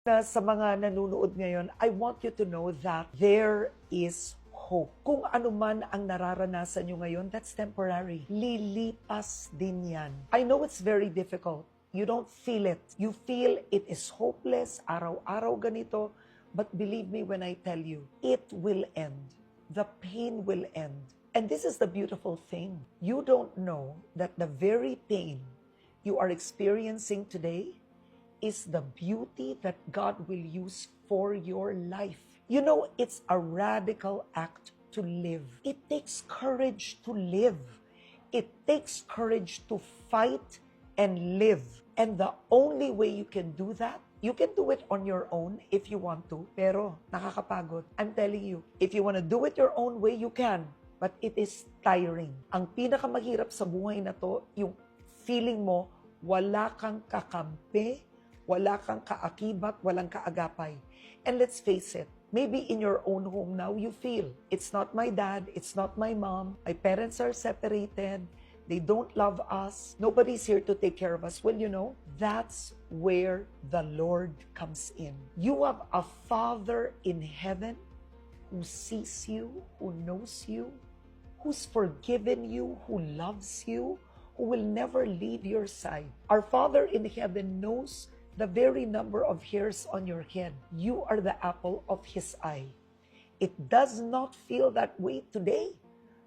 Sa mga nanonood ngayon, I want you to know that there is hope. Kung ano man ang nararanasan nyo ngayon, that's temporary. Lilipas din yan. I know it's very difficult. You don't feel it. You feel it is hopeless, araw-araw ganito. But believe me when I tell you, it will end. The pain will end. And this is the beautiful thing. You don't know that the very pain you are experiencing today is the beauty that God will use for your life. You know, it's a radical act to live. It takes courage to live. It takes courage to fight and live. And the only way you can do that, you can do it on your own if you want to, pero nakakapagod. I'm telling you, if you want to do it your own way, you can. But it is tiring. Ang pinakamahirap sa buhay na to, yung feeling mo, wala kang kakampi, wala kang kaakibat, walang kaagapay. And let's face it, maybe in your own home now, you feel, it's not my dad, it's not my mom, my parents are separated, they don't love us, nobody's here to take care of us. Well, you know, that's where the Lord comes in. You have a Father in heaven who sees you, who knows you, who's forgiven you, who loves you, who will never leave your side. Our Father in heaven knows the very number of hairs on your head. You are the apple of His eye. It does not feel that way today,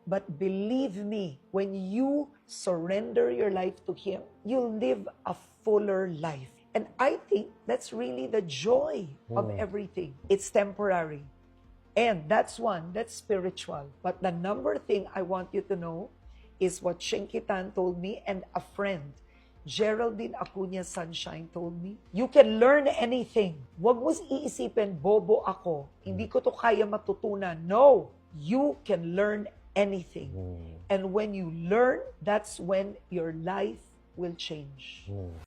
but believe me, when you surrender your life to Him, you'll live a fuller life. And I think that's really the joy of everything. It's temporary. And that's one, that's spiritual. But the number thing I want you to know is what Shinkitan told me and a friend, Geraldine Acuña Sunshine, told me, you can learn anything. Huwag mo iisipin, bobo ako, hindi ko to kaya matutunan. No, you can learn anything. And when you learn, that's when your life will change.